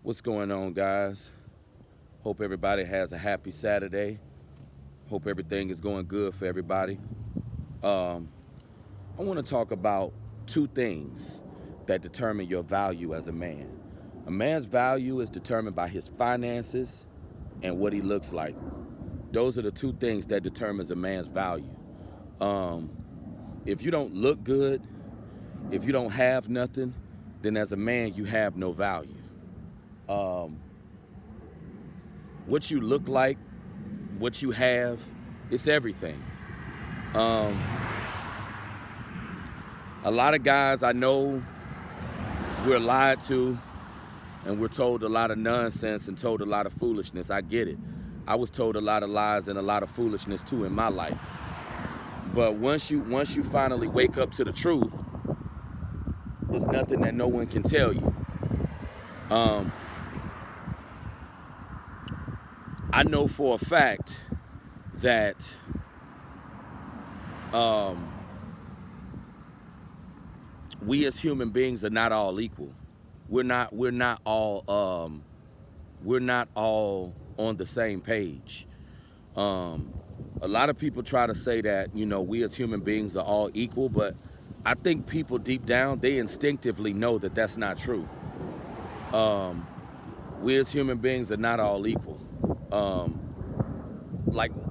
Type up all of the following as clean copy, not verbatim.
What's going on, guys? Hope everybody has a happy Saturday. Hope everything is going good for everybody. Um, I want to talk about two things that determine your value as a man. A man's value is determined by his finances and what he looks like. Those are the two things that determines a man's value. Um, if you don't look good, if you don't have nothing, then as a man you have no value. Um, what you look like, what you have, it's everything. Um, a lot of guys I know, we're lied to and we're told a lot of nonsense and told a lot of foolishness. I get it. I was told a lot of lies and a lot of foolishness too in my life. But once you finally wake up to the truth, there's nothing that no one can tell you. I know for a fact that we as human beings are not all equal. We're not all on the same page. A lot of people try to say that, we as human beings are all equal, but I think people deep down, they instinctively know that that's not true. We as human beings are not all equal.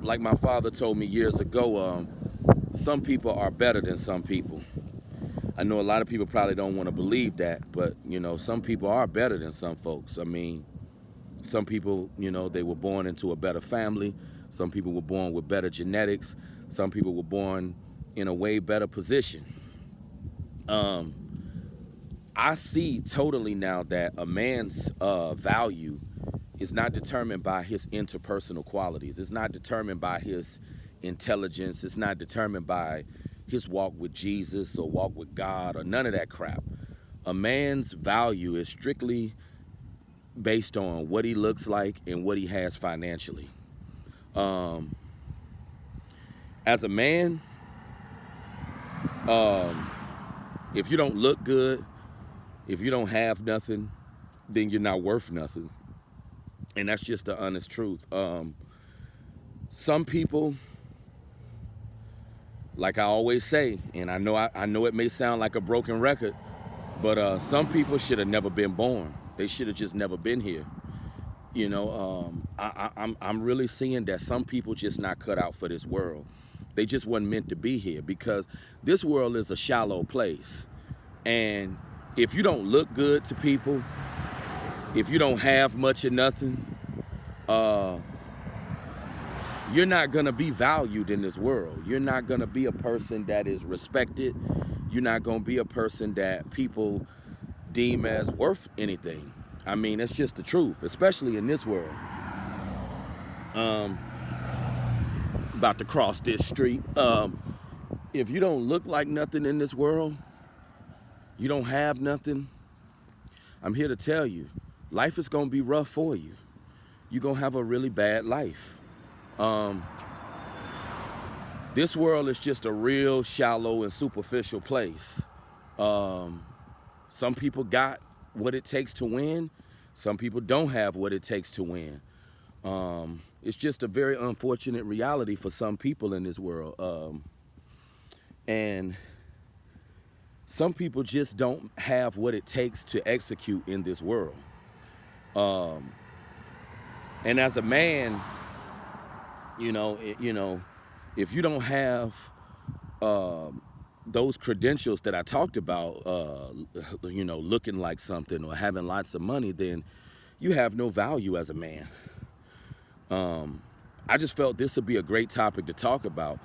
Like my father told me years ago, some people are better than some people. I know a lot of people probably don't want to believe that, but some people are better than some folks. I mean, some people, they were born into a better family. Some people were born with better genetics. Some people were born in a way better position. I see totally now that a man's value is not determined by his interpersonal qualities. It's not determined by his intelligence. It's not determined by his walk with Jesus or walk with God or none of that crap. A man's value is strictly based on what he looks like and what he has financially. As a man, if you don't look good, if you don't have nothing, then you're not worth nothing. And that's just the honest truth. Some people, like I always say, and I know it may sound like a broken record, but some people should have never been born. They should have just never been here. I'm really seeing that some people just not cut out for this world. They just weren't meant to be here because this world is a shallow place. And if you don't look good to people, if you don't have much of nothing, you're not gonna be valued in this world. You're not gonna be a person that is respected. You're not gonna be a person that people deem as worth anything. I mean, it's just the truth, especially in this world. About to cross this street. If you don't look like nothing in this world, you don't have nothing, I'm here to tell you, life is gonna be rough for you. You're gonna have a really bad life. This world is just a real shallow and superficial place. Some people got what it takes to win. Some people don't have what it takes to win. It's just a very unfortunate reality for some people in this world. And some people just don't have what it takes to execute in this world. And as a man, if you don't have those credentials that I talked about, looking like something or having lots of money, then you have no value as a man. I just felt this would be a great topic to talk about.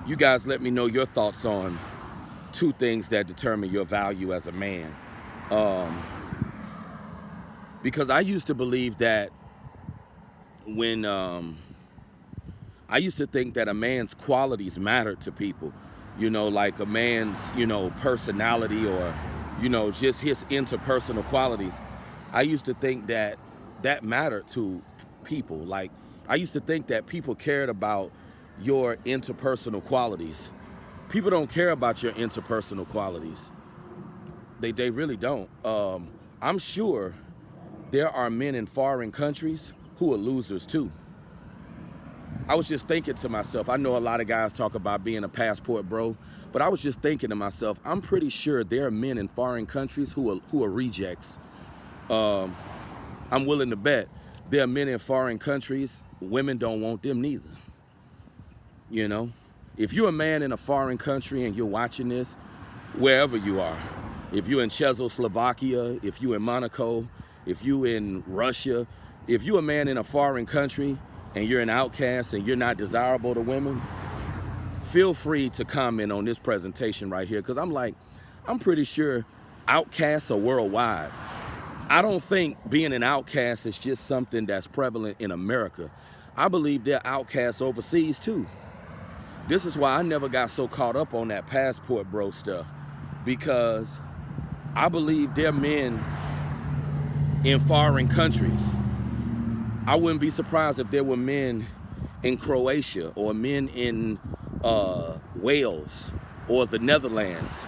You guys let me know your thoughts on two things that determine your value as a man. Because I used to believe that I used to think that a man's qualities mattered to people, like a man's, personality or, just his interpersonal qualities. I used to think that mattered to people. Like, I used to think that people cared about your interpersonal qualities. People don't care about your interpersonal qualities. They really don't. I'm sure there are men in foreign countries who are losers too. I was just thinking to myself, I know a lot of guys talk about being a passport bro, but I was just thinking to myself, I'm pretty sure there are men in foreign countries who are rejects. I'm willing to bet there are men in foreign countries, women don't want them neither. You know, if you're a man in a foreign country and you're watching this, wherever you are, if you're in Czechoslovakia, if you're in Monaco, if you're in Russia, if you're a man in a foreign country and you're an outcast and you're not desirable to women, feel free to comment on this presentation right here, because I'm pretty sure outcasts are worldwide. I don't think being an outcast is just something that's prevalent in America. I believe there are outcasts overseas too. This is why I never got so caught up on that passport bro stuff, because I believe there are men in foreign countries. I wouldn't be surprised if there were men in Croatia or men in Wales or the Netherlands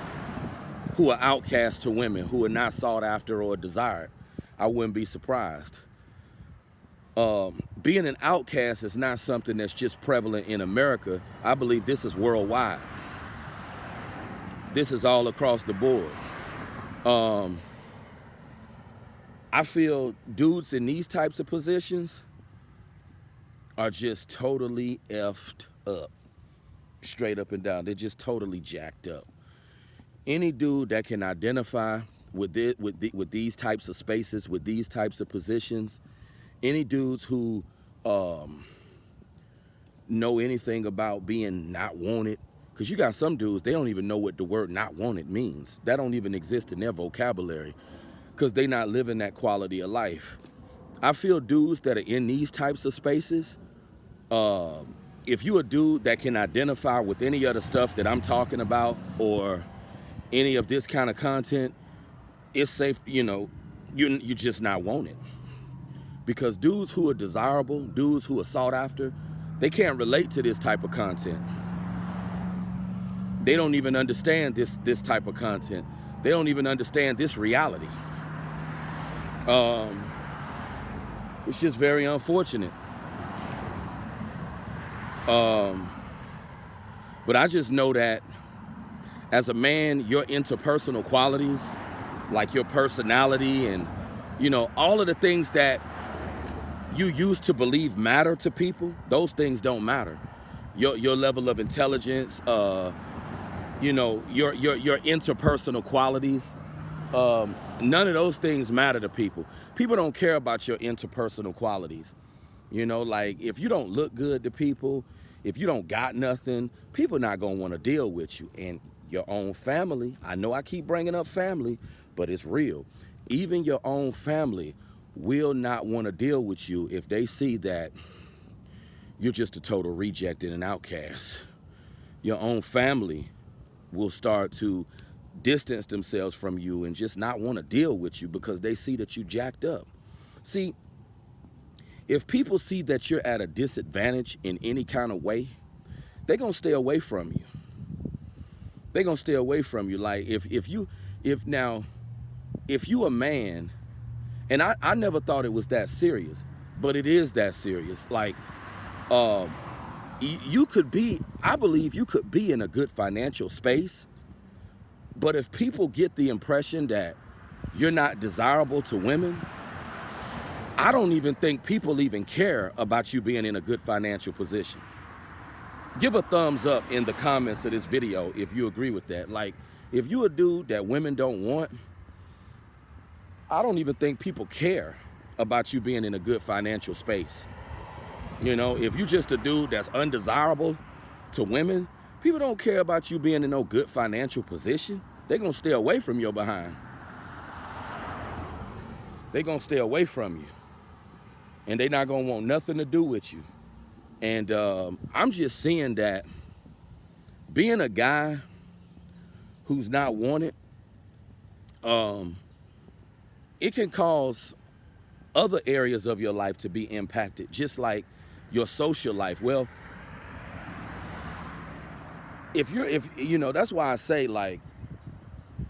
who are outcast to women, who are not sought after or desired. I wouldn't be surprised. Being an outcast is not something that's just prevalent in America. I believe this is worldwide. This is all across the board. I feel dudes in these types of positions are just totally effed up, straight up and down. They're just totally jacked up. Any dude that can identify with these types of spaces, with these types of positions, any dudes who know anything about being not wanted, because you got some dudes, they don't even know what the word not wanted means. That don't even exist in their vocabulary, because they not living that quality of life. I feel dudes that are in these types of spaces, if you a dude that can identify with any of the stuff that I'm talking about or any of this kind of content, it's safe, you're just not wanted. Because dudes who are desirable, dudes who are sought after, they can't relate to this type of content. They don't even understand this type of content. They don't even understand this reality. It's just very unfortunate. But I just know that as a man, your interpersonal qualities, like your personality and, all of the things that you used to believe matter to people, those things don't matter. Your level of intelligence, your interpersonal qualities, none of those things matter to people. People don't care about your interpersonal qualities. Like if you don't look good to people, if you don't got nothing, people not gonna want to deal with you. And your own family, I know I keep bringing up family, but it's real. Even your own family will not want to deal with you if they see that you're just a total reject and an outcast. Your own family will start to distance themselves from you and just not want to deal with you because they see that you jacked up. See, if people see that you're at a disadvantage in any kind of way, they're going to stay away from you. They're going to stay away from you. Like if you a man, and I never thought it was that serious, but it is that serious. Like, you could be, I believe you could be in a good financial space, but if people get the impression that you're not desirable to women, I don't even think people even care about you being in a good financial position. Give a thumbs up in the comments of this video if you agree with that. Like, if you a dude that women don't want, I don't even think people care about you being in a good financial space. If you just a dude that's undesirable to women, people don't care about you being in no good financial position. They're going to stay away from your behind. They're going to stay away from you. And they're not going to want nothing to do with you. And I'm just seeing that being a guy who's not wanted, it can cause other areas of your life to be impacted, just like your social life. Well, if that's why I say, like,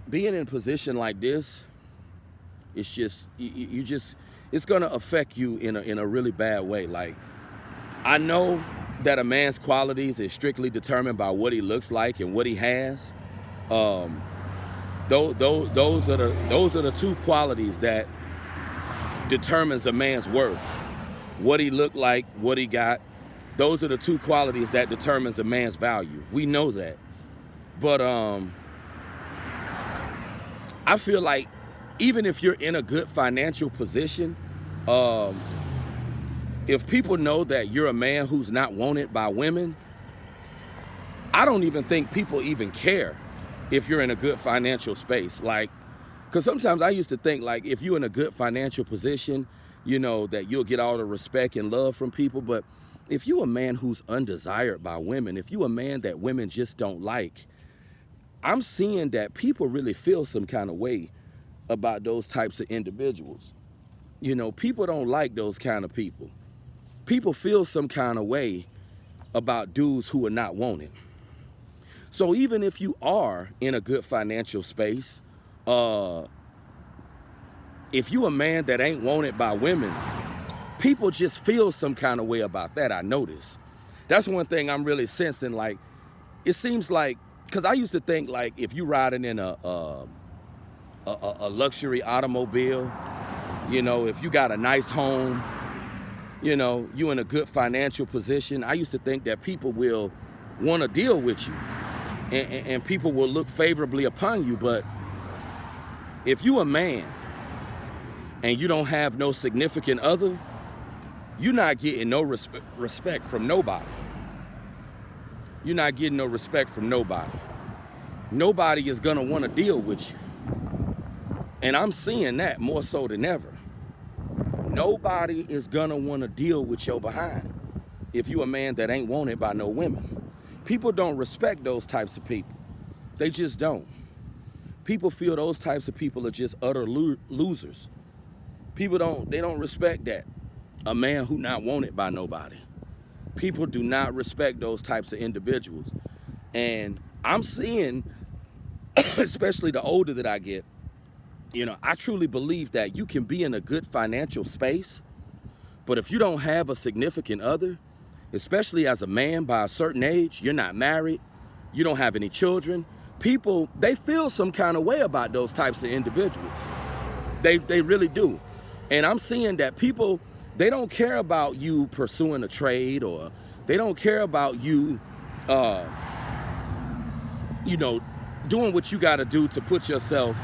being in a position like this, it's just it's gonna affect you in a really bad way. Like, I know that a man's qualities is strictly determined by what he looks like and what he has. Those are the two qualities that determines a man's worth. What he looked like, what he got. Those are the two qualities that determines a man's value. We know that. But I feel like even if you're in a good financial position, if people know that you're a man who's not wanted by women, I don't even think people even care if you're in a good financial space. Like, because sometimes I used to think, like, if you're in a good financial position, you know, that you'll get all the respect and love from people. But if you're a man who's undesired by women, if you're a man that women just don't like, I'm seeing that people really feel some kind of way about those types of individuals. You know, people don't like those kind of people. People feel some kind of way about dudes who are not wanted. So even if you are in a good financial space, if you a man that ain't wanted by women, people just feel some kind of way about that, I notice. That's one thing I'm really sensing. Like, it seems like, because I used to think, like, if you riding in a luxury automobile, you know, if you got a nice home, you know, you in a good financial position, I used to think that people will want to deal with you and people will look favorably upon you. But if you a man and you don't have no significant other, you're not getting no respect from nobody. You're not getting no respect from nobody. Nobody is gonna want to deal with you. And I'm seeing that more so than ever. Nobody is gonna want to deal with your behind if you a man that ain't wanted by no women. People don't respect those types of people. They just don't. People feel those types of people are just utter losers. People don't respect that. A man who not wanted by nobody. People do not respect those types of individuals. And I'm seeing, especially the older that I get, you know, I truly believe that you can be in a good financial space, but if you don't have a significant other, especially as a man by a certain age, you're not married, you don't have any children, people, they feel some kind of way about those types of individuals. They really do. And I'm seeing that people, they don't care about you pursuing a trade, or they don't care about you, you know, doing what you got to do to put yourself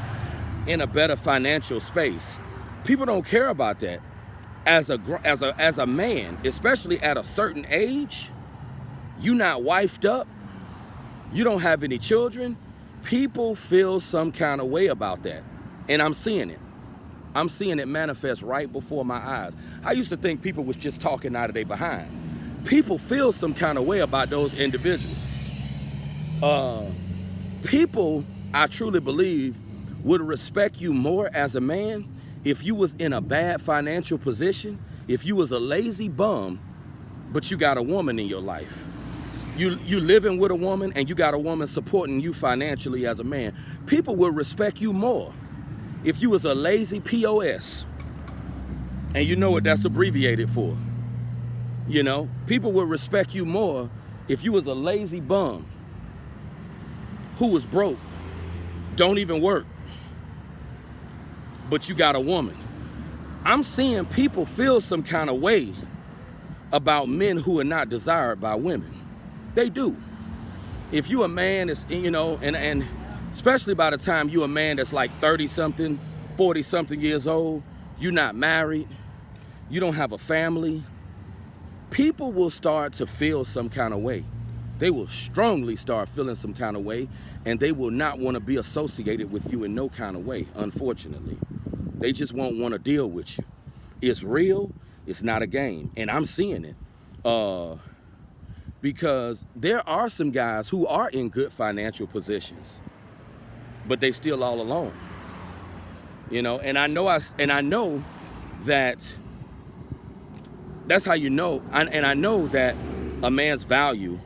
in a better financial space. People don't care about that. As a man, especially at a certain age, you not wifed up, you don't have any children, people feel some kind of way about that. And I'm seeing it. I'm seeing it manifest right before my eyes. I used to think people was just talking out of their behind. People feel some kind of way about those individuals. People, I truly believe, would respect you more as a man if you was in a bad financial position, if you was a lazy bum, but you got a woman in your life. You living with a woman and you got a woman supporting you financially as a man. People will respect you more if you was a lazy POS. And you know what that's abbreviated for. You know, people will respect you more if you was a lazy bum who was broke, don't even work, but you got a woman. I'm seeing people feel some kind of way about men who are not desired by women. They do. If you a man that's, you know, and especially by the time you a man that's like 30-something, 40-something years old, you're not married, you don't have a family, people will start to feel some kind of way. They will strongly start feeling some kind of way, and they will not want to be associated with you in no kind of way, unfortunately. They just won't want to deal with you. It's real, it's not a game, and I'm seeing it. Because there are some guys who are in good financial positions, but they still all alone. You know, and I know that that's how you know, and I know that a man's value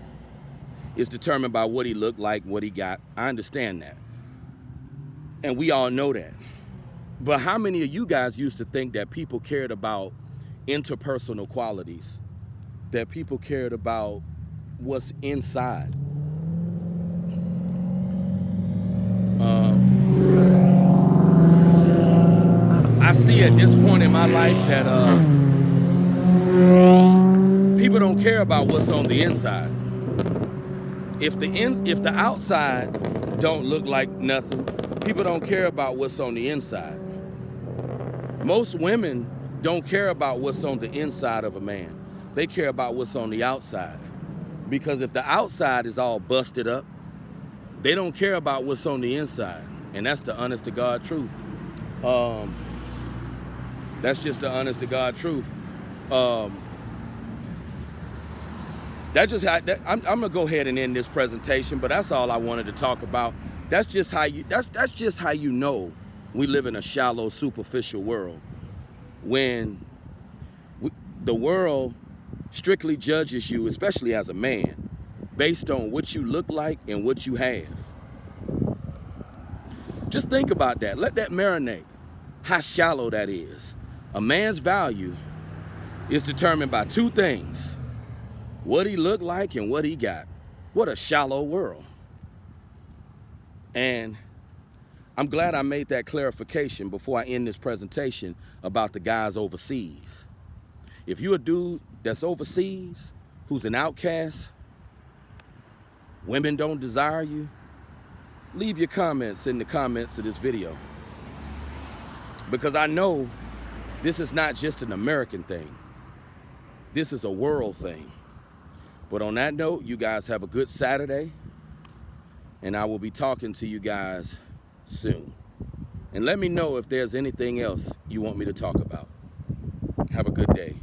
is determined by what he looked like, what he got. I understand that. And we all know that. But how many of you guys used to think that people cared about interpersonal qualities? That people cared about what's inside? I see at this point in my life that people don't care about what's on the inside. If the outside don't look like nothing, people don't care about what's on the inside. Most women don't care about what's on the inside of a man. They care about what's on the outside. Because if the outside is all busted up, they don't care about what's on the inside. And that's the honest to God truth. That's just the honest to God truth. I'm gonna go ahead and end this presentation, but that's all I wanted to talk about. That's just how you know we live in a shallow, superficial world. When the world strictly judges you, especially as a man, based on what you look like and what you have. Just think about that. Let that marinate. How shallow that is. A man's value is determined by two things: what he looked like and what he got. What a shallow world. And I'm glad I made that clarification before I end this presentation about the guys overseas. If you're a dude that's overseas, who's an outcast, women don't desire you, leave your comments in the comments of this video. Because I know this is not just an American thing. This is a world thing. But on that note, you guys have a good Saturday. And I will be talking to you guys soon. And let me know if there's anything else you want me to talk about. Have a good day.